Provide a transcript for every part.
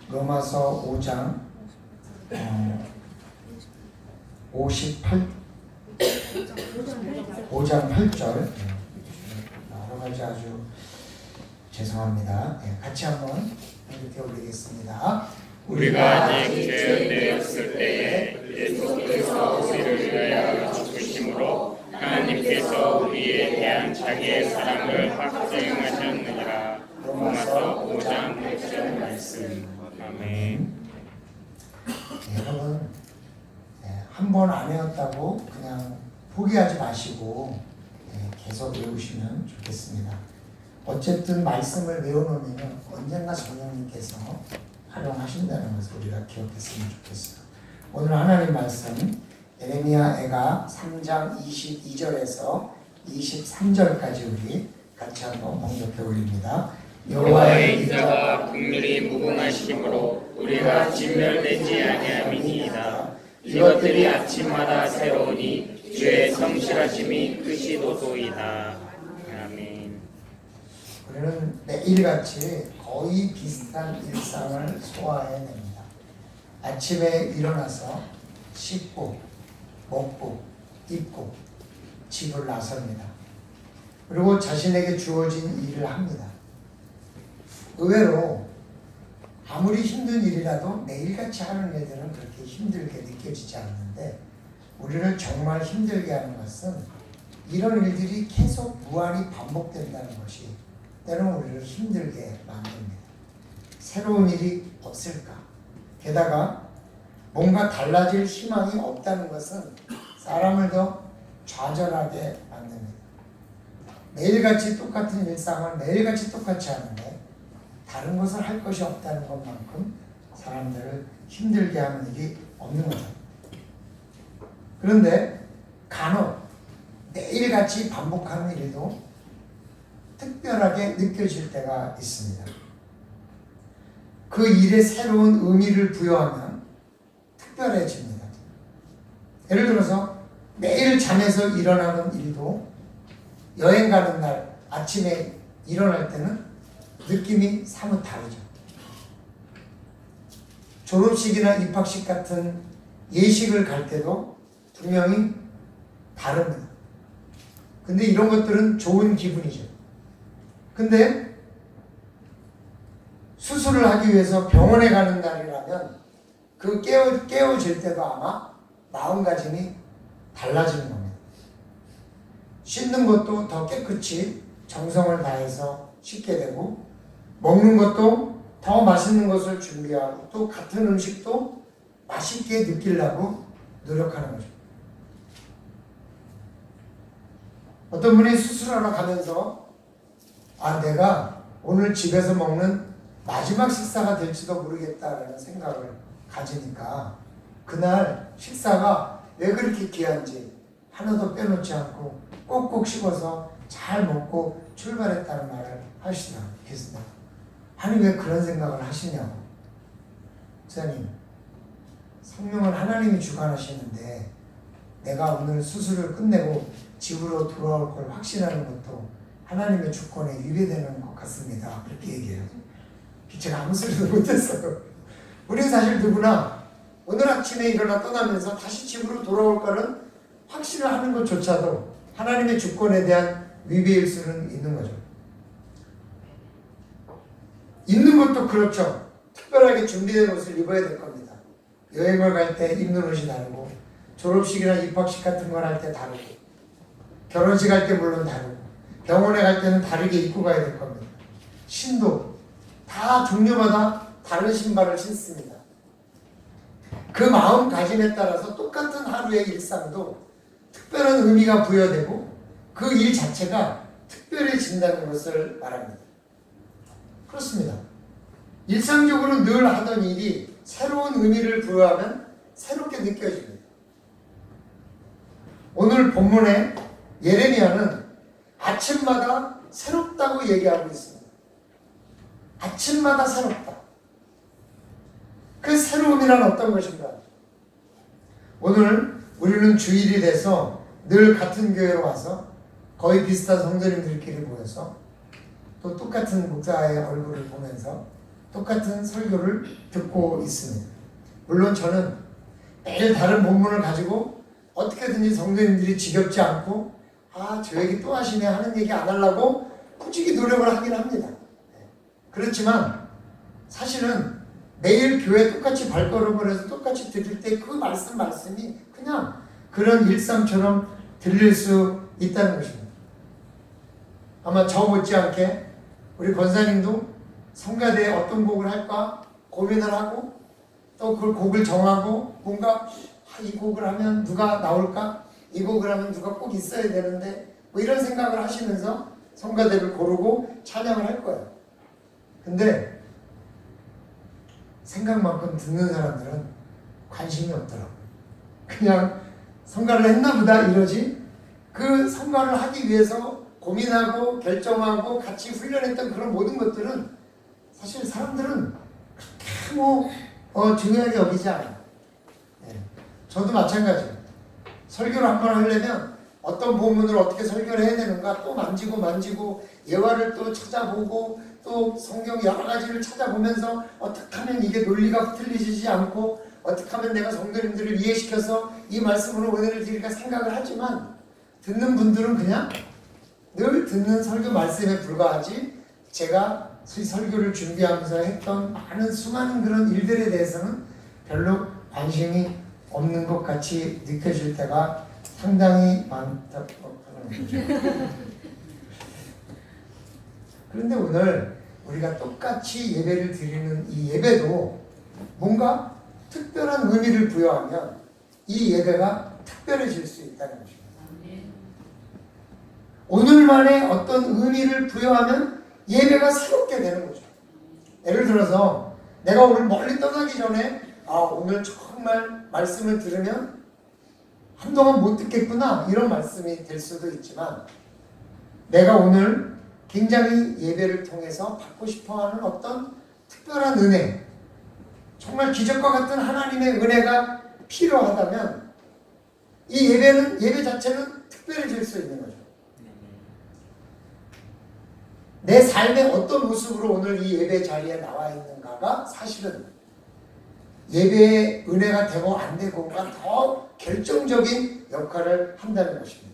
로마서 5장 5장 8절 여러 가지 아주 죄송합니다. 같이 한번 이렇게 올리겠습니다. 우리가 아직 죄인되었을 때에 예수께서 우리를 위하여 죽으심으로 하나님께서 우리에 대한 자기의 사랑을 확증하셨느니라. 로마서 5장 8절 말씀. 아멘. 여러분 한 번 안 외웠다고 그냥 포기하지 마시고 계속 외우시면 좋겠습니다. 어쨌든 말씀을 외워놓으면 언젠가 성령님께서 활용하신다는 것을 우리가 기억했으면 좋겠어요. 오늘 하나님 말씀 예레미야가 3장 22절에서 23절까지 우리 같이 한번 봉독해 올립니다. 여호와의 인자가 긍휼히 무궁하심으로 우리가 진멸되지 아니함이니이다. 이것들이 아침마다 새로우니 주의 성실하심이 크시도소이다. 아멘. 우리는 매일같이 거의 비슷한 일상을 소화해냅니다. 아침에 일어나서 씻고 먹고 입고 집을 나섭니다. 그리고 자신에게 주어진 일을 합니다. 의외로 아무리 힘든 일이라도 매일같이 하는 일들은 그렇게 힘들게 느껴지지 않는데 우리를 정말 힘들게 하는 것은 이런 일들이 계속 무한히 반복된다는 것이 때로는 우리를 힘들게 만듭니다. 새로운 일이 없을까? 게다가 뭔가 달라질 희망이 없다는 것은 사람을 더 좌절하게 만듭니다. 매일같이 똑같은 일상을 매일같이 똑같이 하는데 다른 것을 할 것이 없다는 것만큼 사람들을 힘들게 하는 일이 없는 거죠. 그런데 간혹 매일같이 반복하는 일도 특별하게 느껴질 때가 있습니다. 그 일에 새로운 의미를 부여하면 특별해집니다. 예를 들어서 매일 잠에서 일어나는 일도 여행 가는 날 아침에 일어날 때는 느낌이 사뭇 다르죠. 졸업식이나 입학식 같은 예식을 갈 때도 분명히 다릅니다. 근데 이런 것들은 좋은 기분이죠. 근데 수술을 하기 위해서 병원에 가는 날이라면 그 깨어질 때도 아마 마음가짐이 달라지는 겁니다. 씻는 것도 더 깨끗이 정성을 다해서 씻게 되고 먹는 것도 더 맛있는 것을 준비하고 또 같은 음식도 맛있게 느끼려고 노력하는 거죠. 어떤 분이 수술하러 가면서 내가 오늘 집에서 먹는 마지막 식사가 될지도 모르겠다라는 생각을 가지니까 그날 식사가 왜 그렇게 귀한지 하나도 빼놓지 않고 꼭꼭 씹어서 잘 먹고 출발했다는 말을 하시더라고요. 아니 왜 그런 생각을 하시냐고. 목사님, 성령은 하나님이 주관하시는데 내가 오늘 수술을 끝내고 집으로 돌아올 걸 확신하는 것도 하나님의 주권에 위배되는 것 같습니다. 그렇게 얘기해요. 제가 아무 소리도 못했어요. 우리는 사실 누구나 오늘 아침에 일어나 떠나면서 다시 집으로 돌아올 거는 확신을 하는 것조차도 하나님의 주권에 대한 위배일 수는 있는 거죠. 입는 것도 그렇죠. 특별하게 준비된 옷을 입어야 될 겁니다. 여행을 갈 때 입는 옷이 다르고 졸업식이나 입학식 같은 걸 할 때 다르고 결혼식 할 때 물론 다르고 병원에 갈 때는 다르게 입고 가야 될 겁니다. 신도 다 종류마다 다른 신발을 신습니다. 그 마음가짐에 따라서 똑같은 하루의 일상도 특별한 의미가 부여되고 그 일 자체가 특별해진다는 것을 말합니다. 그렇습니다. 일상적으로 늘 하던 일이 새로운 의미를 부여하면 새롭게 느껴집니다. 오늘 본문에 예레미야는 아침마다 새롭다고 얘기하고 있습니다. 아침마다 새롭다. 그 새로움이란 어떤 것인가? 오늘 우리는 주일이 돼서 늘 같은 교회로 와서 거의 비슷한 성도님들끼리 모여서 또 똑같은 목사의 얼굴을 보면서 똑같은 설교를 듣고 있습니다. 물론 저는 매일 다른 본문을 가지고 어떻게든지 성도님들이 지겹지 않고 저 얘기 또 하시네 하는 얘기 안 하려고 꾸준히 노력을 하긴 합니다. 그렇지만 사실은 매일 교회 똑같이 발걸음을 해서 똑같이 들을 때 그 말씀이 그냥 그런 일상처럼 들릴 수 있다는 것입니다. 아마 저 못지않게 우리 권사님도 성가대에 어떤 곡을 할까 고민을 하고 또 그 곡을 정하고 뭔가 이 곡을 하면 누가 나올까? 이 곡을 하면 누가 꼭 있어야 되는데 뭐 이런 생각을 하시면서 성가대를 고르고 찬양을 할 거예요. 근데 생각만큼 듣는 사람들은 관심이 없더라고요. 그냥 성가를 했나 보다 이러지 그 성가를 하기 위해서 고민하고 결정하고 같이 훈련했던 그런 모든 것들은 사실 사람들은 그렇게 중요하게 여기지 않아요. 저도 마찬가지예요. 설교를 한번 하려면 어떤 본문을 어떻게 설교를 해야 되는가 또 만지고 예화를 또 찾아보고 또 성경 여러 가지를 찾아보면서 어떻게 하면 이게 논리가 흐트러지지 않고 어떻게 하면 내가 성도님들을 이해시켜서 이 말씀으로 은혜를 드릴까 생각을 하지만 듣는 분들은 그냥 늘 듣는 설교 말씀에 불과하지 제가 설교를 준비하면서 했던 많은 수많은 그런 일들에 대해서는 별로 관심이 없는 것 같이 느껴질 때가 상당히 많다고 하는 거죠. 그런데 오늘 우리가 똑같이 예배를 드리는 이 예배도 뭔가 특별한 의미를 부여하면 이 예배가 특별해질 수 있다는 것입니다. 오늘만의 어떤 의미를 부여하면 예배가 새롭게 되는 거죠. 예를 들어서 내가 오늘 멀리 떠나기 전에 오늘 정말 말씀을 들으면 한동안 못 듣겠구나 이런 말씀이 될 수도 있지만 내가 오늘 굉장히 예배를 통해서 받고 싶어하는 어떤 특별한 은혜 정말 기적과 같은 하나님의 은혜가 필요하다면 이 예배 자체는 특별해질 수 있는 거죠. 내 삶의 어떤 모습으로 오늘 이 예배 자리에 나와 있는가가 사실은 예배의 은혜가 되고 안 되고가 더 결정적인 역할을 한다는 것입니다.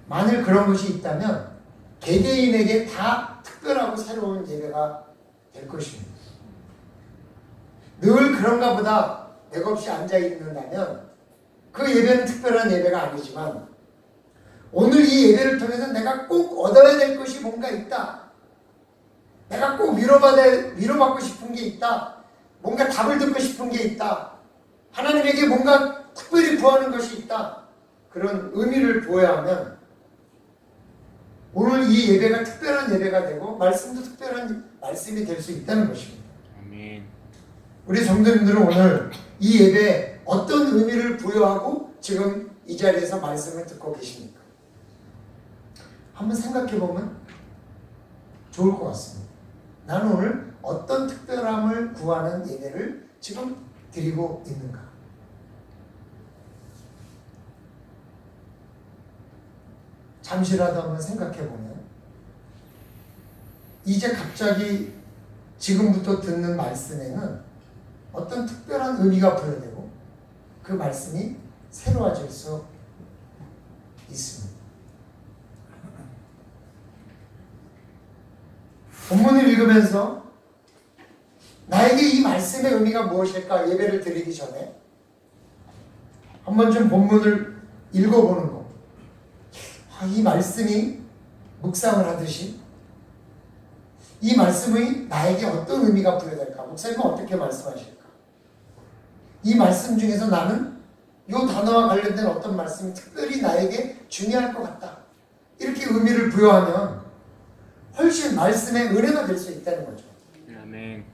만일 그런 것이 있다면 개개인에게 다 특별하고 새로운 예배가 될 것입니다. 늘 그런가 보다 내가 없이 앉아있는다면 그 예배는 특별한 예배가 아니지만 오늘 이 예배를 통해서 내가 꼭 얻어야 될 것이 뭔가 있다. 내가 꼭 위로받고 싶은 게 있다. 뭔가 답을 듣고 싶은 게 있다. 하나님에게 뭔가 특별히 구하는 것이 있다. 그런 의미를 부여하면 오늘 이 예배가 특별한 예배가 되고 말씀도 특별한 말씀이 될 수 있다는 것입니다. 아멘. 우리 성도님들은 오늘 이 예배에 어떤 의미를 부여하고 지금 이 자리에서 말씀을 듣고 계십니까? 한번 생각해 보면 좋을 것 같습니다. 나는 오늘 어떤 특별함을 구하는 예배를 지금 드리고 있는가? 잠시라도 한번 생각해 보면 이제 갑자기 지금부터 듣는 말씀에는 어떤 특별한 의미가 부여되고 그 말씀이 새로워질 수 있습니다. 본문을 읽으면서 나에게 이 말씀의 의미가 무엇일까 예배를 드리기 전에 한번 좀 본문을 읽어보는 거. 이 말씀이 묵상을 하듯이 이 말씀이 나에게 어떤 의미가 부여될까? 목사님은 어떻게 말씀하실까? 이 말씀 중에서 나는 이 단어와 관련된 어떤 말씀이 특별히 나에게 중요할 것 같다. 이렇게 의미를 부여하면 훨씬 말씀의 은혜가 될 수 있다는 거죠. 아멘.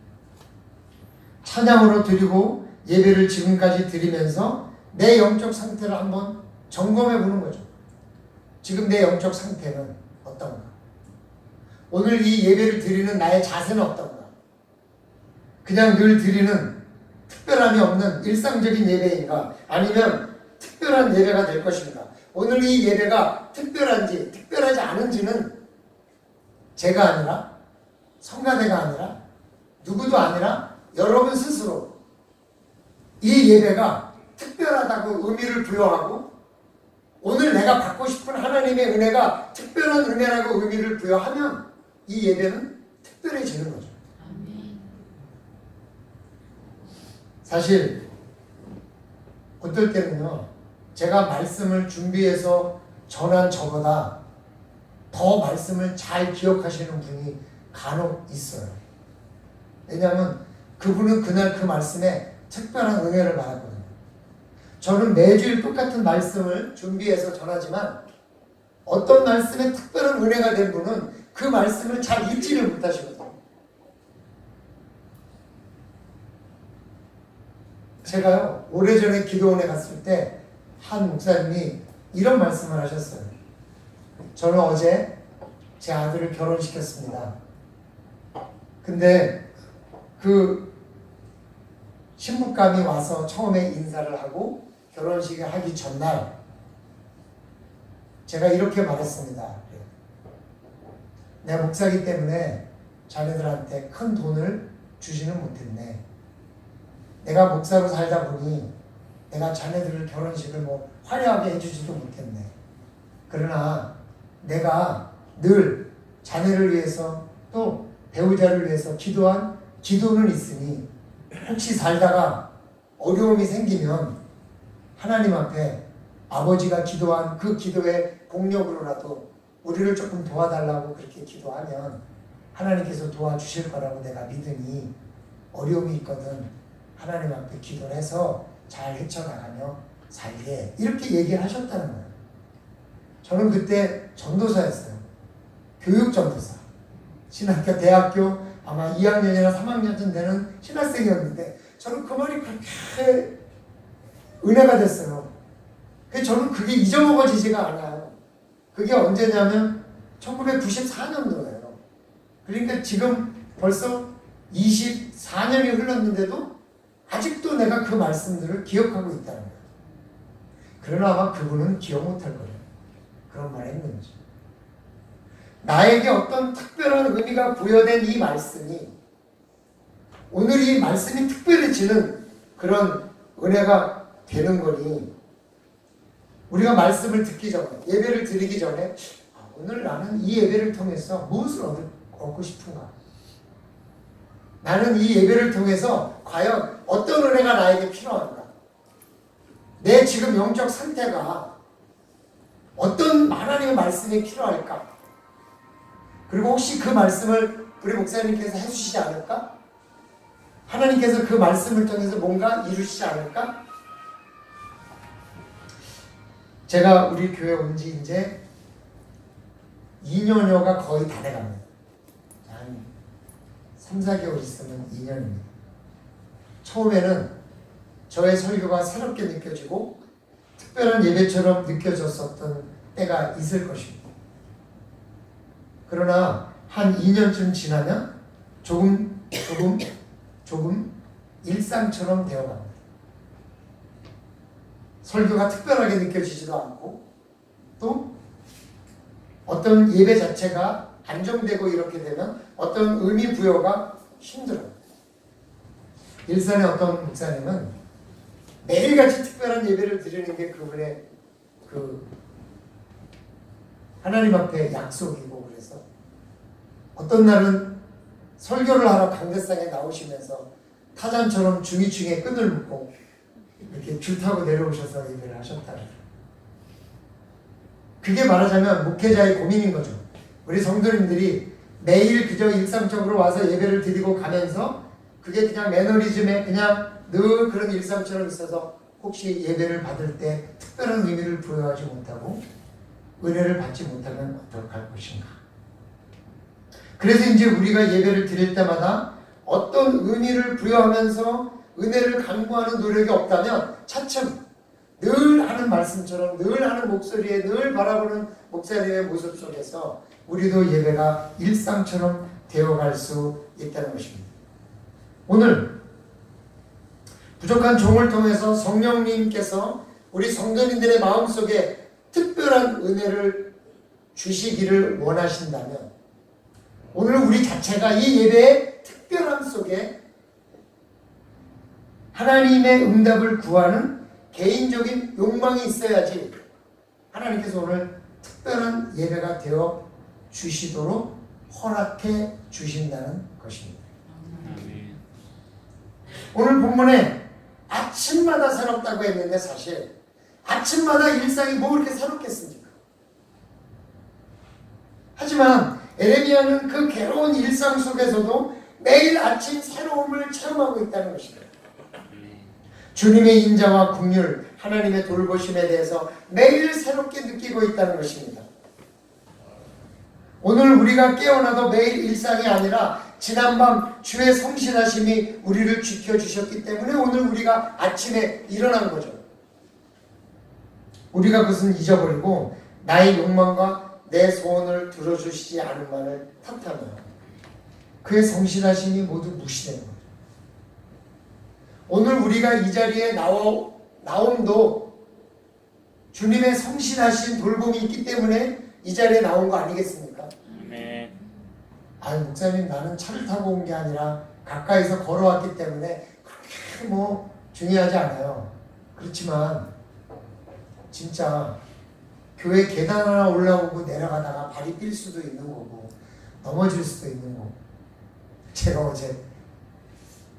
찬양으로 드리고 예배를 지금까지 드리면서 내 영적 상태를 한번 점검해 보는 거죠. 지금 내 영적 상태는 어떤가? 오늘 이 예배를 드리는 나의 자세는 어떤가? 그냥 늘 드리는 특별함이 없는 일상적인 예배인가? 아니면 특별한 예배가 될 것인가? 오늘 이 예배가 특별한지 특별하지 않은지는 제가 아니라 성가대가 아니라 누구도 아니라 여러분 스스로 이 예배가 특별하다고 의미를 부여하고 오늘 내가 받고 싶은 하나님의 은혜가 특별한 은혜라고 의미를 부여하면 이 예배는 특별해지는 거죠. 사실 어떨 때는요, 제가 말씀을 준비해서 전한 저보다 더 말씀을 잘 기억하시는 분이 간혹 있어요. 왜냐하면 그분은 그날 그 말씀에 특별한 은혜를 받았거든요. 저는 매주일 똑같은 말씀을 준비해서 전하지만 어떤 말씀에 특별한 은혜가 된 분은 그 말씀을 잘 읽지를 못하시거든요. 제가요, 오래전에 기도원에 갔을 때 한 목사님이 이런 말씀을 하셨어요. 저는 어제 제 아들을 결혼시켰습니다. 근데 그 신부감이 와서 처음에 인사를 하고 결혼식을 하기 전날 제가 이렇게 말했습니다. 내 목사기 때문에 자네들한테 큰 돈을 주지는 못했네. 내가 목사로 살다 보니 내가 자네들 결혼식을 뭐 화려하게 해주지도 못했네. 그러나 내가 늘 자네를 위해서 또 배우자를 위해서 기도한 기도는 있으니 혹시 살다가 어려움이 생기면 하나님 앞에 아버지가 기도한 그 기도의 공력으로라도 우리를 조금 도와달라고 그렇게 기도하면 하나님께서 도와주실 거라고 내가 믿으니 어려움이 있거든 하나님 앞에 기도를 해서 잘 헤쳐나가며 살게, 이렇게 얘기를 하셨다는 거예요. 저는 그때 전도사였어요. 교육전도사. 신학교 대학교 아마 2학년이나 3학년쯤 되는 신학생이었는데 저는 그 말이 그렇게 은혜가 됐어요. 저는 그게 잊어먹어지지가 않아요. 그게 언제냐면 1994년도예요. 그러니까 지금 벌써 24년이 흘렀는데도 아직도 내가 그 말씀들을 기억하고 있다는 거예요. 그러나 아마 그분은 기억 못할 거예요. 그런 말 했는지. 나에게 어떤 특별한 의미가 부여된 이 말씀이 오늘 이 말씀이 특별해지는 그런 은혜가 되는 거니 우리가 말씀을 듣기 전에, 예배를 드리기 전에 오늘 나는 이 예배를 통해서 무엇을 얻고 싶은가? 나는 이 예배를 통해서 과연 어떤 은혜가 나에게 필요한가? 내 지금 영적 상태가 어떤 하나님의 말씀이 필요할까? 그리고 혹시 그 말씀을 우리 목사님께서 해주시지 않을까? 하나님께서 그 말씀을 통해서 뭔가 이루시지 않을까? 제가 우리 교회 온 지 이제 2년여가 거의 다 돼갑니다. 한 3, 4개월 있으면 2년입니다. 처음에는 저의 설교가 새롭게 느껴지고 특별한 예배처럼 느껴졌었던 때가 있을 것입니다. 그러나 한 2년쯤 지나면 조금 일상처럼 되어갑니다. 설교가 특별하게 느껴지지도 않고 또 어떤 예배 자체가 안정되고 이렇게 되면 어떤 의미 부여가 힘들어요. 일산의 어떤 목사님은 매일같이 특별한 예배를 드리는 게 그분의 그 하나님 앞에 약속이고 그래서 어떤 날은 설교를 하러 강대상에 나오시면서 타잔처럼 중위층에 끈을 묶고 이렇게 줄 타고 내려오셔서 예배를 하셨다. 그게 말하자면 목회자의 고민인 거죠. 우리 성도님들이 매일 그저 일상적으로 와서 예배를 드리고 가면서 그게 그냥 매너리즘에 그냥 늘 그런 일상처럼 있어서 혹시 예배를 받을 때 특별한 의미를 부여하지 못하고 은혜를 받지 못하면 어떡할 것인가. 그래서 이제 우리가 예배를 드릴 때마다 어떤 의미를 부여하면서 은혜를 강구하는 노력이 없다면 차츰 늘 하는 말씀처럼 늘 하는 목소리에 늘 바라보는 목사님의 모습 속에서 우리도 예배가 일상처럼 되어갈 수 있다는 것입니다. 오늘 부족한 종을 통해서 성령님께서 우리 성도님들의 마음속에 특별한 은혜를 주시기를 원하신다면 오늘 우리 자체가 이 예배에 특별함 속에 하나님의 응답을 구하는 개인적인 욕망이 있어야지 하나님께서 오늘 특별한 예배가 되어 주시도록 허락해 주신다는 것입니다. 아멘. 오늘 본문에 아침마다 새롭다고 했는데 사실 아침마다 일상이 뭐 그렇게 새롭겠습니까? 하지만 에레미야는 그 괴로운 일상 속에서도 매일 아침 새로움을 체험하고 있다는 것입니다. 주님의 인자와 긍휼, 하나님의 돌보심에 대해서 매일 새롭게 느끼고 있다는 것입니다. 오늘 우리가 깨어나도 매일 일상이 아니라 지난밤 주의 성실하심이 우리를 지켜주셨기 때문에 오늘 우리가 아침에 일어난 거죠. 우리가 그것은 잊어버리고 나의 욕망과 내 소원을 들어주시지 않음만을 탓하며 그의 성실하심이 모두 무시되는 거죠. 오늘 우리가 이 자리에 나옴도 주님의 성실하신 돌봄이 있기 때문에 이 자리에 나온 거 아니겠습니까? 아멘. 아유 목사님 나는 차를 타고 온 게 아니라 가까이서 걸어왔기 때문에 그렇게 뭐 중요하지 않아요. 그렇지만 진짜 교회 계단 하나 올라오고 내려가다가 발이 삘 수도 있는 거고 넘어질 수도 있는 거고 제가 어제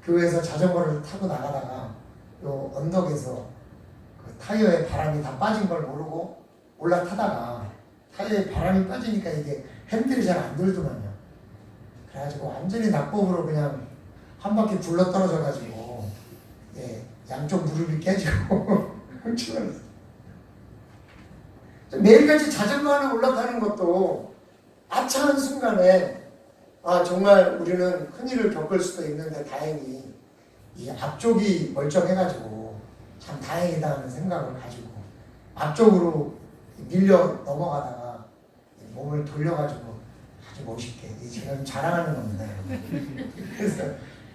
교회에서 자전거를 타고 나가다가 요 언덕에서 그 타이어에 바람이 다 빠진 걸 모르고 올라타다가 타이어에 바람이 빠지니까 이게 핸들이 잘 안 돌더만요. 그래가지고 완전히 낙법으로 그냥 한 바퀴 굴러 떨어져가지고 양쪽 무릎이 깨지고 훔쳐버렸어요. 매일같이 자전거 하나 올라타는 것도 아차한 순간에 정말 우리는 큰일을 겪을 수도 있는데 다행히 이 앞쪽이 멀쩡해가지고 참 다행이다 하는 생각을 가지고 앞쪽으로 밀려 넘어가다가 몸을 돌려가지고 아주 멋있게 지금 자랑하는 겁니다. 그래서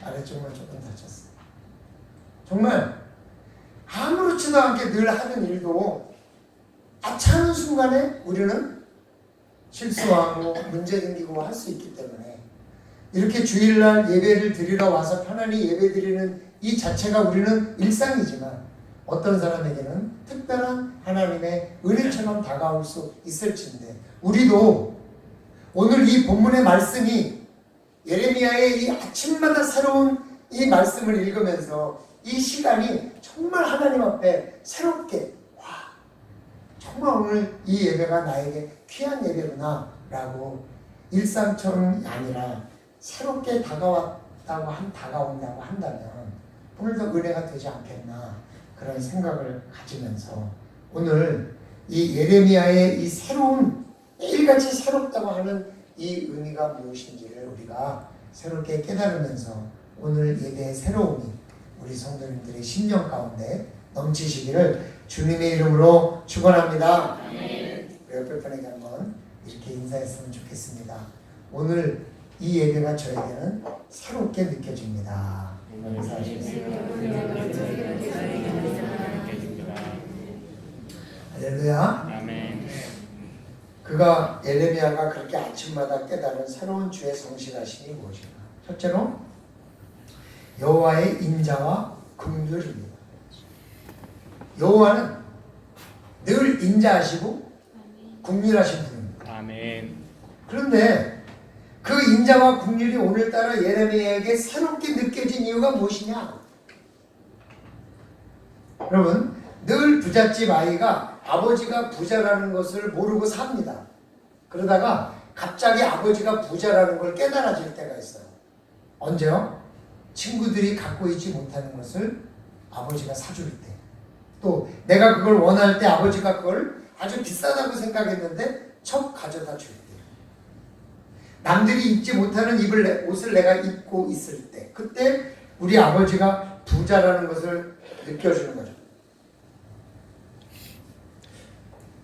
아래쪽을 조금 다쳤어요. 정말 아무렇지도 않게 늘 하는 일도 아차하는 순간에 우리는 실수하고 문제 생기고 할 수 있기 때문에 이렇게 주일날 예배를 드리러 와서 편안히 예배 드리는 이 자체가 우리는 일상이지만 어떤 사람에게는 특별한 하나님의 은혜처럼 다가올 수 있을진데 우리도 오늘 이 본문의 말씀이 예레미야의 이 아침마다 새로운 이 말씀을 읽으면서 이 시간이 정말 하나님 앞에 새롭게 정말 오늘 이 예배가 나에게 귀한 예배구나 라고 일상처럼이 아니라 새롭게 다가온다고 한다면 오늘도 은혜가 되지 않겠나 그런 생각을 가지면서 오늘 이 예레미야의 이 새로운 매일같이 새롭다고 하는 이 의미가 무엇인지를 우리가 새롭게 깨달으면서 오늘 예배의 새로움이 우리 성도님들의 심령 가운데 넘치시기를 주님의 이름으로 축원합니다. 우리 옆에 분에게 한번 이렇게 인사했으면 좋겠습니다. 오늘 이 예배가 저에게는 새롭게 느껴집니다. 할렐루야. 아멘. 그가 예레미야가 그렇게 아침마다 깨달은 새로운 주의 성실하심이 무엇인가? 첫째로 여호와의 인자와 긍휼입니다. 여호와는 늘 인자하시고 긍휼하신 분입니다. 아멘. 그런데 그 인자와 긍휼이 오늘따라 예레미야에게 새롭게 느껴진 이유가 무엇이냐? 여러분, 늘 부잣집 아이가 아버지가 부자라는 것을 모르고 삽니다. 그러다가 갑자기 아버지가 부자라는 걸 깨달아질 때가 있어요. 언제요? 친구들이 갖고 있지 못하는 것을 아버지가 사줄 때. 또 내가 그걸 원할 때 아버지가 그걸 아주 비싸다고 생각했는데 척 가져다 줄 때. 남들이 입지 못하는 옷을 내가 입고 있을 때. 그때 우리 아버지가 부자라는 것을 느껴주는 거죠.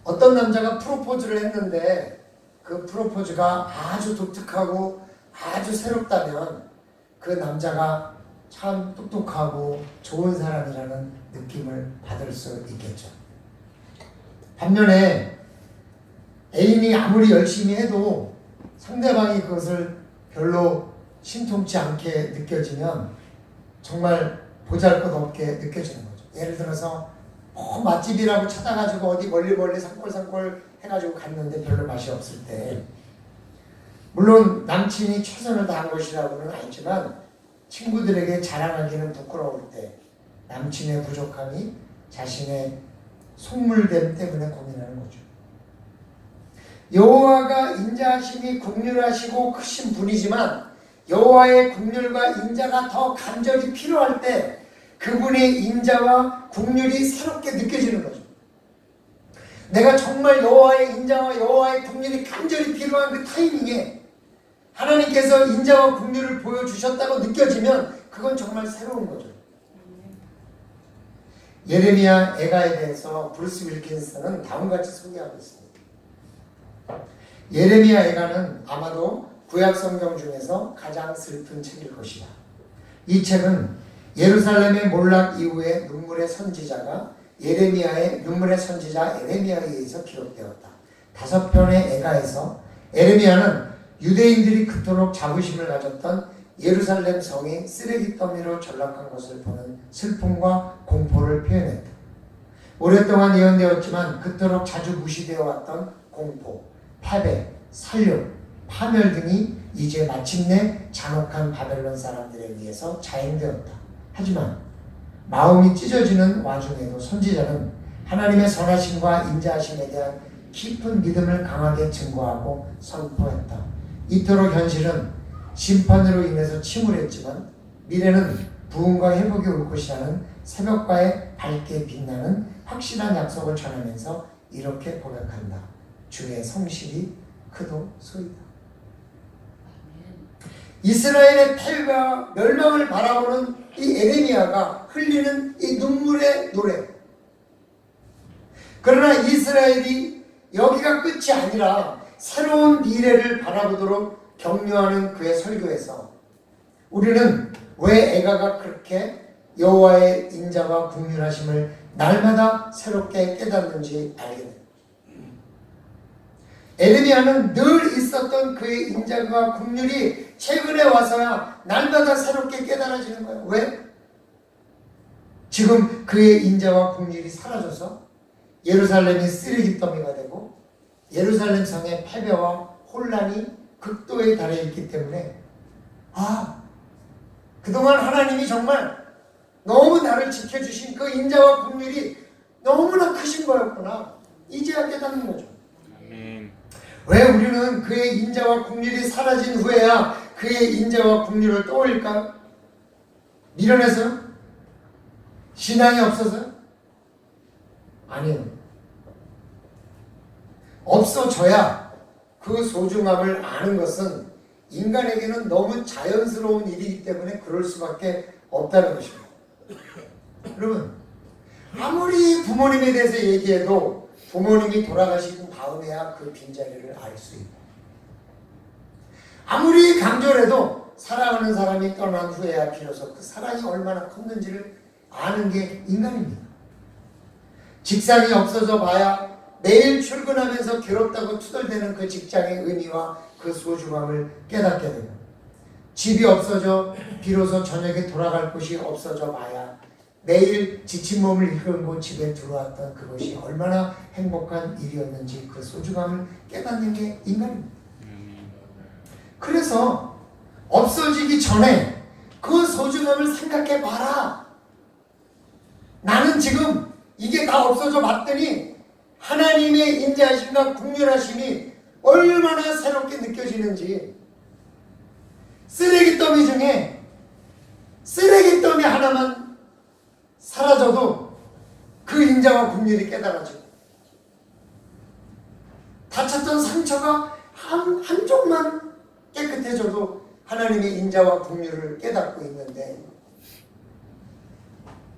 어떤 남자가 프로포즈를 했는데 그 프로포즈가 아주 독특하고 아주 새롭다면 그 남자가 참 똑똑하고 좋은 사람이라는 느낌을 받을 수 있겠죠. 반면에 애인이 아무리 열심히 해도 상대방이 그것을 별로 신통치 않게 느껴지면 정말 보잘것없게 느껴지는 거죠. 예를 들어서 맛집이라고 찾아가지고 어디 멀리 산골 해가지고 갔는데 별로 맛이 없을 때, 물론 남친이 최선을 다한 것이라고는 알지만 친구들에게 자랑하기는 부끄러울 때 남친의 부족함이 자신의 속물됨 때문에 고민하는 거죠. 여호와가 인자하심이 긍휼하시고 크신 분이지만 여호와의 긍휼과 인자가 더 간절히 필요할 때 그분의 인자와 긍휼이 새롭게 느껴지는 거죠. 내가 정말 여호와의 인자와 여호와의 긍휼이 간절히 필요한 그 타이밍에 하나님께서 인자와 긍휼을 보여주셨다고 느껴지면 그건 정말 새로운 거죠. 예레미야 애가에 대해서 브루스 윌킨스는 다음같이 소개하고 있습니다. 예레미야 애가는 아마도 구약 성경 중에서 가장 슬픈 책일 것이다. 이 책은 예루살렘의 몰락 이후에 눈물의 선지자가 예레미야의 눈물의 선지자 에레미야에 의해서 기록되었다. 5편의 애가에서 에레미야는 유대인들이 그토록 자부심을 가졌던 예루살렘 성이 쓰레기 더미로 전락한 것을 보는 슬픔과 공포를 표현했다. 오랫동안 예언되었지만 그토록 자주 무시되어 왔던 공포, 패배, 살육, 파멸 등이 이제 마침내 잔혹한 바벨론 사람들에 의해서 자행되었다. 하지만 마음이 찢어지는 와중에도 선지자는 하나님의 선하심과 인자하심에 대한 깊은 믿음을 강하게 증거하고 선포했다. 이토록 현실은 심판으로 인해서 침울했지만 미래는 부흥과 회복이 올 것이라는 새벽과의 밝게 빛나는 확실한 약속을 전하면서 이렇게 고백한다. 주의 성실이 크도 소이다. 이스라엘의 패배와 멸망을 바라보는 이 에레미야가 흘리는 이 눈물의 노래. 그러나 이스라엘이 여기가 끝이 아니라 새로운 미래를 바라보도록 격려하는 그의 설교에서 우리는 왜 애가가 그렇게 여호와의 인자와 긍휼하심을 날마다 새롭게 깨닫는지 알게 됩니다. 에레미야는 늘 있었던 그의 인자와 긍휼이 최근에 와서야 날마다 새롭게 깨달아지는 거예요. 왜? 지금 그의 인자와 긍휼이 사라져서 예루살렘이 쓰레기 더미가 되고 예루살렘 성의 패배와 혼란이 극도에 달해 있기 때문에 그동안 하나님이 정말 너무 나를 지켜주신 그 인자와 긍휼이 너무나 크신 거였구나. 이제야 깨닫는 거죠. 아멘. 왜 우리는 그의 인자와 긍휼이 사라진 후에야 그의 인자와 긍휼을 떠올릴까? 미련해서요? 신앙이 없어서요? 아니요. 없어져야 그 소중함을 아는 것은 인간에게는 너무 자연스러운 일이기 때문에 그럴 수밖에 없다는 것입니다. 여러분, 아무리 부모님에 대해서 얘기해도 부모님이 돌아가신 다음에야 그 빈자리를 알 수 있고, 아무리 강조해도 사랑하는 사람이 떠난 후에야 비로소 그 사랑이 얼마나 컸는지를 아는 게 인간입니다. 직장이 없어져 봐야 매일 출근하면서 괴롭다고 투덜대는 그 직장의 의미와 그 소중함을 깨닫게 되고, 집이 없어져 비로소 저녁에 돌아갈 곳이 없어져 봐야 매일 지친 몸을 이끌고 집에 들어왔던 그것이 얼마나 행복한 일이었는지 그 소중함을 깨닫는 게 인간입니다. 그래서 없어지기 전에 그 소중함을 생각해 봐라. 나는 지금 이게 다 없어져 봤더니 하나님의 인자하심과 긍휼하심이 얼마나 새롭게 느껴지는지. 쓰레기 더미 중에 쓰레기 더미 하나만 사라져도 그 인자와 긍휼이 깨달아지고, 다쳤던 상처가 한쪽만 깨끗해져도 하나님의 인자와 긍휼을 깨닫고 있는데,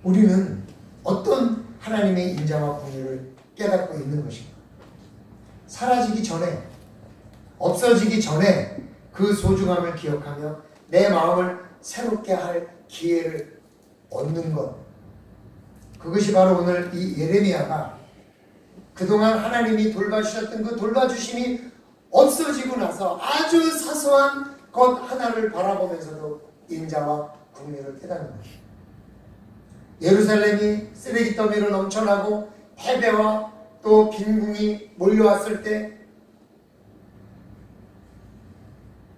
우리는 어떤 하나님의 인자와 긍휼을 깨닫고 있는 것인가? 사라지기 전에, 없어지기 전에 그 소중함을 기억하며 내 마음을 새롭게 할 기회를 얻는 것. 그것이 바로 오늘 이 예레미야가 그동안 하나님이 돌봐주셨던 그 돌봐주심이 없어지고 나서 아주 사소한 것 하나를 바라보면서도 인자와 긍휼을 깨닫는 거죠. 예루살렘이 쓰레기 더미로 넘쳐나고 패배와 또 빈궁이 몰려왔을 때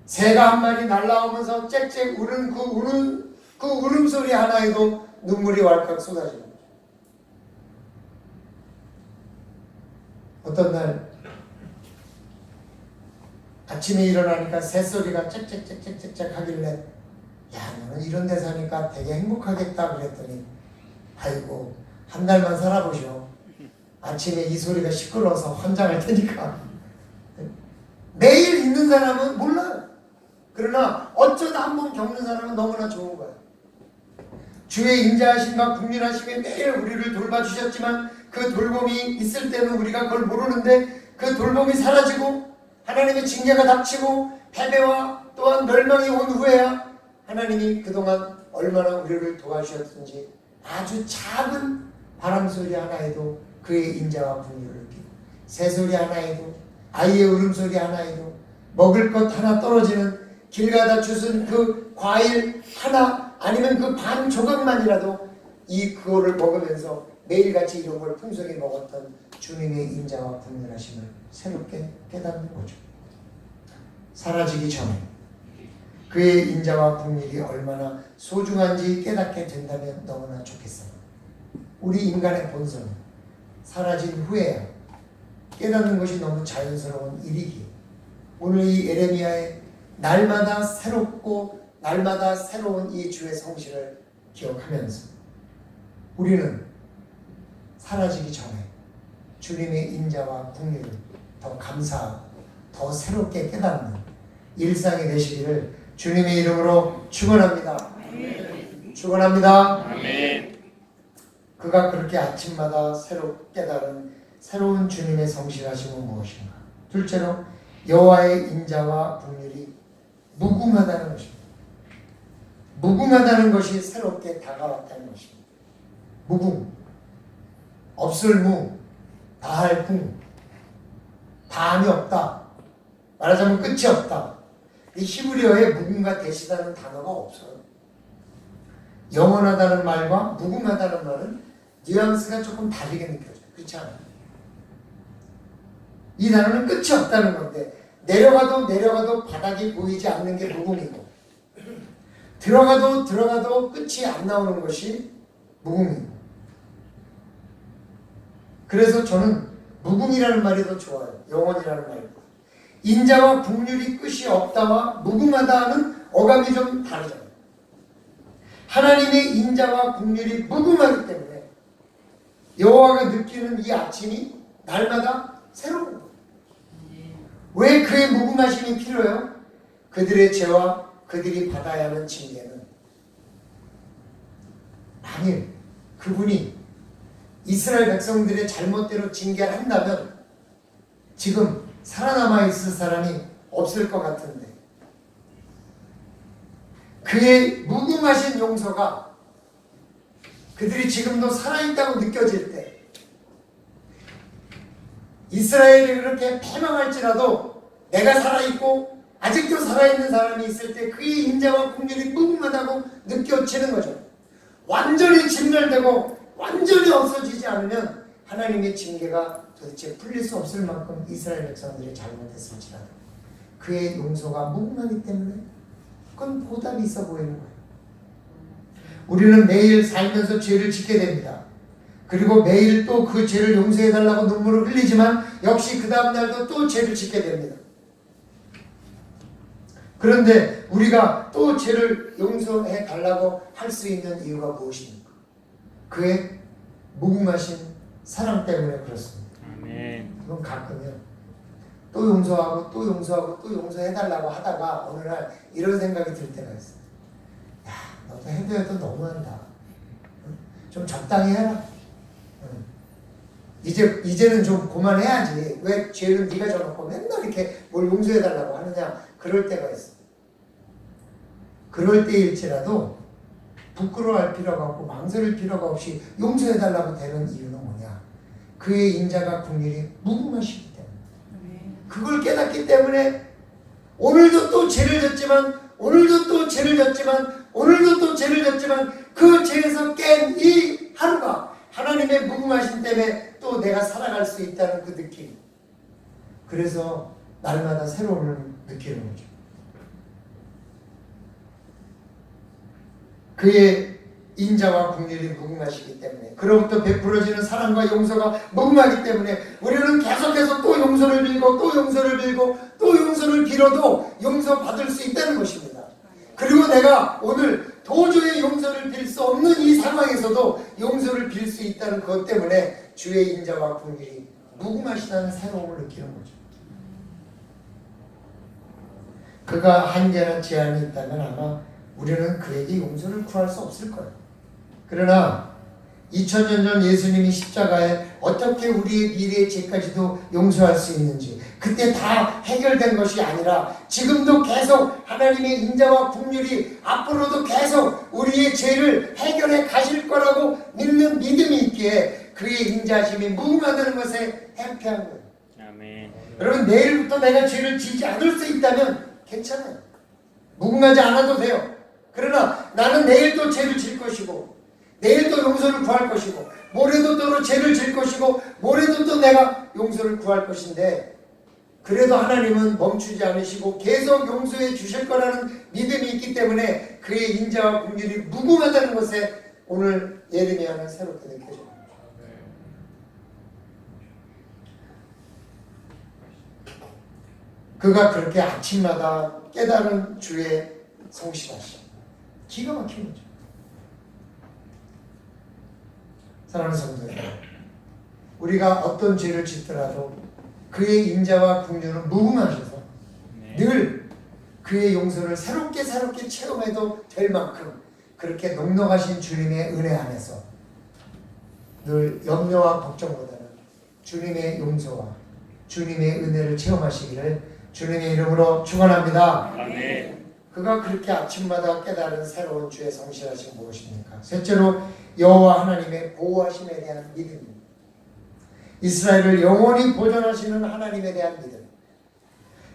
새가 한 마리 날아오면서 짹짹 우는 그 울음소리 하나에도 눈물이 왈칵 쏟아집니다. 어떤 날 아침에 일어나니까 새소리가 짹짹짹짹짹 하길래 야 너는 이런 데 사니까 되게 행복하겠다 그랬더니 아이고 한 달만 살아보셔. 아침에 이 소리가 시끄러워서 환장할 테니까. 매일 있는 사람은 몰라요. 그러나 어쩌다 한번 겪는 사람은 너무나 좋은 거예요. 주의 인자하심과 국민하심이 매일 우리를 돌봐주셨지만 그 돌봄이 있을 때는 우리가 그걸 모르는데 그 돌봄이 사라지고 하나님의 징계가 닥치고 패배와 또한 멸망이 온 후에야 하나님이 그동안 얼마나 우리를 도와주셨든지 아주 작은 바람소리 하나에도 그의 인자와 긍휼을 느끼고 새소리 하나에도 아이의 울음소리 하나에도 먹을 것 하나 떨어지는 길 가다 주순 그 과일 하나 아니면 그 반 조각만이라도 그거를 먹으면서 매일같이 이런 걸 풍성히 먹었던 주님의 인자와 긍휼하심을 새롭게 깨닫는 거죠. 사라지기 전에 그의 인자와 긍휼이 얼마나 소중한지 깨닫게 된다면 너무나 좋겠어요. 우리 인간의 본성은 사라진 후에야 깨닫는 것이 너무 자연스러운 일이기에 오늘 이 에레미야의 날마다 새롭고 날마다 새로운 이 주의 성실을 기억하면서 우리는 사라지기 전에 주님의 인자와 긍휼을 더 감사하고 더 새롭게 깨닫는 일상이 되시기를 주님의 이름으로 축원합니다. 축원합니다. 그가 그렇게 아침마다 새롭게 깨달은 새로운 주님의 성실하심은 무엇인가? 둘째로 여호와의 인자와 긍휼이 무궁하다는 것입니다. 무궁하다는 것이 새롭게 다가왔다는 것입니다. 무궁, 없을 무, 다할 궁, 다함이 없다. 말하자면 끝이 없다. 이 히브리어에 무궁과 대시다는 단어가 없어요. 영원하다는 말과 무궁하다는 말은 뉘앙스가 조금 다르게 느껴져요. 그렇지 않아요? 이 단어는 끝이 없다는 건데 내려가도 바닥이 보이지 않는 게 무궁이고 들어가도 끝이 안 나오는 것이 무궁이고 그래서 저는 무궁이라는 말이 더 좋아요. 영원이라는 말보다. 인자와 긍휼이 끝이 없다와 무궁하다는 어감이 좀 다르잖아요. 하나님의 인자와 긍휼이 무궁하기 때문에 여호와가 느끼는 이 아침이 날마다 새로운 거예요. 왜 그의 무궁하심이 필요해요? 그들의 죄와 그들이 받아야 하는 징계는 만일 그분이 이스라엘 백성들의 잘못대로 징계를 한다면 지금 살아남아 있을 사람이 없을 것 같은데 그의 무궁하신 용서가 그들이 지금도 살아있다고 느껴질 때 이스라엘이 그렇게 패망할지라도 내가 살아있고 아직도 살아있는 사람이 있을 때 그의 인자와 긍휼이 무궁하다고 느껴지는 거죠. 완전히 진멸되고 완전히 없어지지 않으면 하나님의 징계가 도대체 풀릴 수 없을 만큼 이스라엘 백성들이 잘못했을지라도 그의 용서가 무궁하기 때문에 그건 보답이 있어 보이는 거예요. 우리는 매일 살면서 죄를 짓게 됩니다. 그리고 매일 또 그 죄를 용서해달라고 눈물을 흘리지만 역시 그 다음날도 또 죄를 짓게 됩니다. 그런데 우리가 또 죄를 용서해달라고 할 수 있는 이유가 무엇입니까? 그의 무궁하신 사랑 때문에 그렇습니다. 그건 가끔은 또 용서하고 또 용서하고 또 용서해달라고 하다가 어느 날 이런 생각이 들 때가 있어요. 야, 너도 해도 너무한다. 좀 적당히 해라. 이제는 좀 그만해야지. 왜 죄를 네가 져놓고 맨날 이렇게 뭘 용서해달라고 하느냐. 그럴 때가 있어. 그럴 때일지라도 부끄러워할 필요가 없고 망설일 필요가 없이 용서해달라고 되는 이유는 뭐냐. 그의 인자가 긍휼이 무궁하시기 때문에. 그걸 깨닫기 때문에 오늘도 또 죄를 졌지만, 오늘도 또 죄를 졌지만, 오늘도 또 죄를 졌지만, 그 죄에서 깬 이 하루가 하나님의 무궁하심 때문에 또 내가 살아갈 수 있다는 그 느낌. 그래서 날마다 새로움을 느끼는 거죠. 그의 인자와 긍휼이 무궁하시기 때문에, 그로부터 베풀어지는 사랑과 용서가 무궁하기 때문에 우리는 계속해서 또 용서를 빌고 또 용서를 빌고 또 용서를 빌어도 용서받을 수 있다는 것입니다. 그리고 내가 오늘 도저히 용서를 빌 수 없는 이 상황에서도 용서를 빌 수 있다는 것 때문에 주의 인자와 긍휼이 무궁하시다는 새로움을 느끼는 거죠. 그가 한계나 제한이 있다면 아마 우리는 그에게 용서를 구할 수 없을 거예요. 그러나 2000년 전 예수님이 십자가에 어떻게 우리의 미래의 죄까지도 용서할 수 있는지, 그때 다 해결된 것이 아니라 지금도 계속 하나님의 인자와 긍휼이 앞으로도 계속 우리의 죄를 해결해 가실 거라고 믿는 믿음이 있기에 그의 인자심이 무궁하다는 것에 행패한 거예요. 아멘. 여러분, 내일부터 내가 죄를 지지 않을 수 있다면 괜찮아요. 무궁하지 않아도 돼요. 그러나 나는 내일 또 죄를 질 것이고, 내일 또 용서를 구할 것이고, 모레도 또 죄를 질 것이고, 모레도 또 내가 용서를 구할 것인데, 그래도 하나님은 멈추지 않으시고 계속 용서해 주실 거라는 믿음이 있기 때문에 그의 인자와 긍휼이 무궁하다는 것에 오늘 예레미야는 새롭게 느껴져요. 그가 그렇게 아침마다 깨달은 주의 성실하심, 기가 막힌 거죠. 사랑하는 성도 여러분, 우리가 어떤 죄를 짓더라도 그의 인자와 긍휼은 무궁하셔서 늘 그의 용서를 새롭게 체험해도 될 만큼 그렇게 넉넉하신 주님의 은혜 안에서 늘 염려와 걱정보다는 주님의 용서와 주님의 은혜를 체험하시기를 주님의 이름으로 축원합니다. 아멘. 그가 그렇게 아침마다 깨달은 새로운 주의 성실하심 무엇입니까? 셋째로 여호와 하나님의 보호하심에 대한 믿음입니다. 이스라엘을 영원히 보존하시는 하나님에 대한 믿음.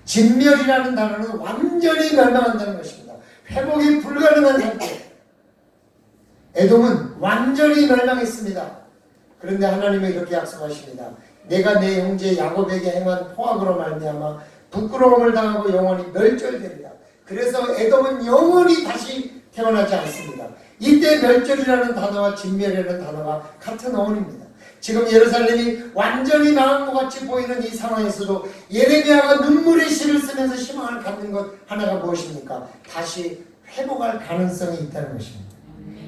진멸이라는 단어는 완전히 멸망한다는 것입니다. 회복이 불가능한 상태. 에돔은 완전히 멸망했습니다. 그런데 하나님은 이렇게 약속하십니다. 내가 내 형제 야곱에게 행한 포악으로 말미암아 부끄러움을 당하고 영원히 멸절되리라. 그래서 에돔은 영원히 다시 태어나지 않습니다. 이때 멸절이라는 단어와 진멸이라는 단어가 같은 어원입니다. 지금 예루살렘이 완전히 망한 것 같이 보이는 이 상황에서도 예레미야가 눈물의 시를 쓰면서 희망을 갖는 것 하나가 무엇입니까? 다시 회복할 가능성이 있다는 것입니다.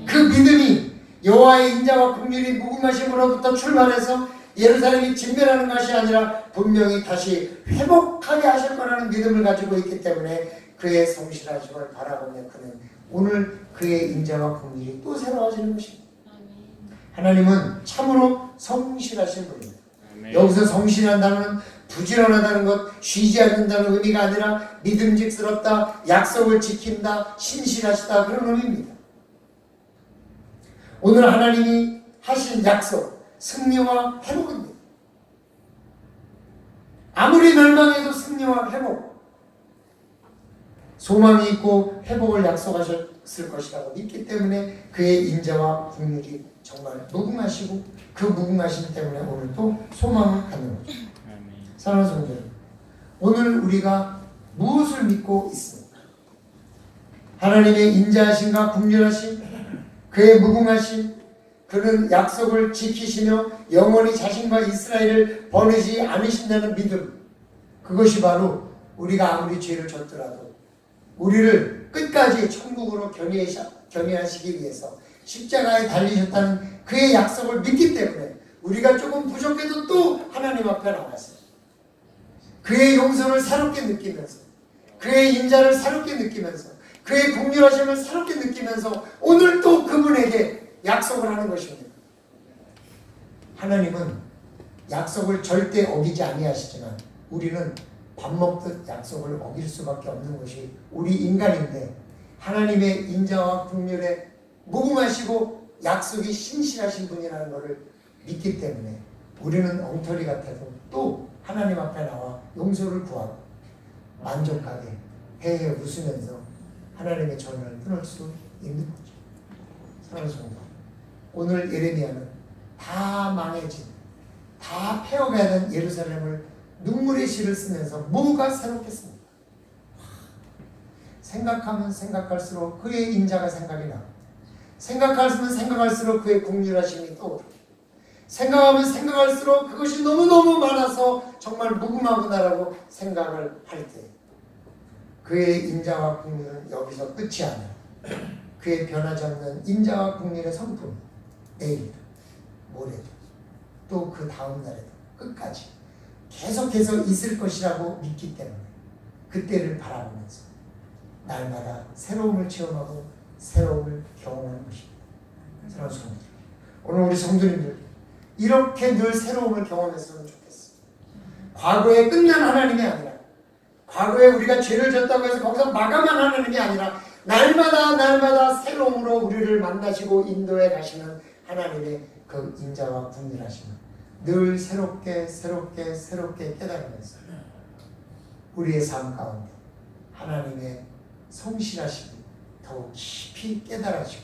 그 믿음이 여호와의 인자와 긍휼이 무궁하심으로부터 출발해서 예루살렘이 진멸하는 것이 아니라 분명히 다시 회복하게 하실 거라는 믿음을 가지고 있기 때문에 그의 성실하심을 바라보며 그는 오늘 그의 인자와 긍휼이 또 새로워지는 것입니다. 하나님은 참으로 성실하신 분입니다. 아멘. 여기서 성실한다는 부지런하다는 것, 쉬지 않는다는 의미가 아니라 믿음직스럽다, 약속을 지킨다, 신실하시다, 그런 의미입니다. 오늘 하나님이 하신 약속, 승리와 회복입니다. 아무리 멸망해도 승리와 회복, 소망이 있고 회복을 약속하셨을 것이라고 믿기 때문에 그의 인자와 긍휼이 정말 무궁하시고 그 무궁하심 때문에 오늘 또 소망을 갖는 거죠. 사랑하는 성도 여러분, 오늘 우리가 무엇을 믿고 있습니까? 하나님의 인자하심과 긍휼하심, 그의 무궁하심, 그는 약속을 지키시며 영원히 자신과 이스라엘을 버리지 않으신다는 믿음, 그것이 바로 우리가 아무리 죄를 졌더라도 우리를 끝까지 천국으로 견인하시기 위해서 십자가에 달리셨다는 그의 약속을 믿기 때문에 우리가 조금 부족해도 또 하나님 앞에 나와서 그의 용서를 새롭게 느끼면서 그의 인자를 새롭게 느끼면서 그의 긍휼하심을 새롭게 느끼면서 오늘 또 그분에게 약속을 하는 것입니다. 하나님은 약속을 절대 어기지 아니하시지만 우리는 밥 먹듯 약속을 어길 수밖에 없는 것이 우리 인간인데, 하나님의 인자와 긍휼에 무궁하시고 약속이 신실하신 분이라는 것을 믿기 때문에 우리는 엉터리 같아도 또 하나님 앞에 나와 용서를 구하고 만족하게 헤헤 웃으면서 하나님의 전을 끊을 수 있는 거죠. 사랑하는 성도, 오늘 예레미야는 다 망해진, 다 폐허가야 된 예루살렘을 눈물의 시를 쓰면서 뭐가 새롭겠습니까? 생각하면 생각할수록 그의 인자가 생각이 나. 생각하면 생각할수록 그의 긍휼하심이 떠오르고, 생각하면 생각할수록 그것이 너무너무 많아서 정말 무궁하구나라고 생각을 할 때, 그의 인자와 긍휼은 여기서 끝이 아니야. 그의 변하지 않는 인자와 긍휼의 성품, 내일도 모레도 또 그 다음 날에도 끝까지 계속해서 있을 것이라고 믿기 때문에 그때를 바라보면서 날마다 새로움을 체험하고 새로움을 경험하는 것입니다. 사랑하는 성도들, 오늘 우리 성도님들 이렇게 늘 새로움을 경험했으면 좋겠어요. 과거에 끝난 하나님이 아니라, 과거에 우리가 죄를 졌다고 해서 거기서 마감한 하나님이 아니라 날마다 새로움으로 우리를 만나시고 인도해 가시는 하나님의 그 인자와 긍휼하심을 늘 새롭게 깨달으면서 우리의 삶 가운데 하나님의 성실하심을 더욱 깊이 깨달아지고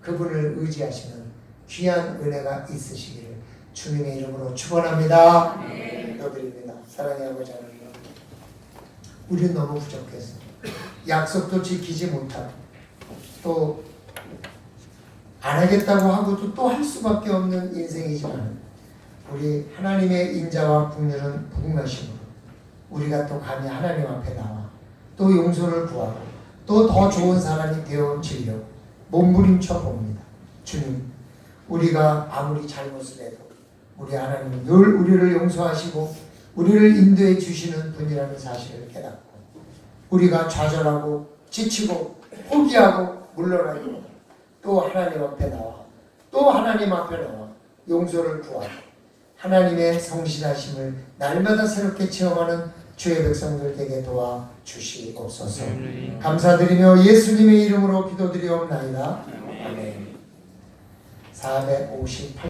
그분을 의지하시는 귀한 은혜가 있으시기를 주님의 이름으로 축원합니다. 기도드립니다. 사랑의 아버지 하나님, 우리는 너무 부족해서 약속도 지키지 못하고 또 안 하겠다고 하고도 또 할 수밖에 없는 인생이지만, 우리 하나님의 인자와 긍휼은 무궁하심으로 우리가 또 감히 하나님 앞에 나와 또 용서를 구하고 또 더 좋은 사람이 되어지려고 몸부림쳐 봅니다. 주님, 우리가 아무리 잘못을 해도 우리 하나님은 늘 우리를 용서하시고 우리를 인도해 주시는 분이라는 사실을 깨닫고, 우리가 좌절하고 지치고 포기하고 물러나고 또 하나님 앞에 나와 용서를 구하고 하나님의 성실하심을 날마다 새롭게 체험하는 주의 백성들 되게 도와 주시옵소서. 감사드리며 예수님의 이름으로 기도드리옵나이다. 아멘. 458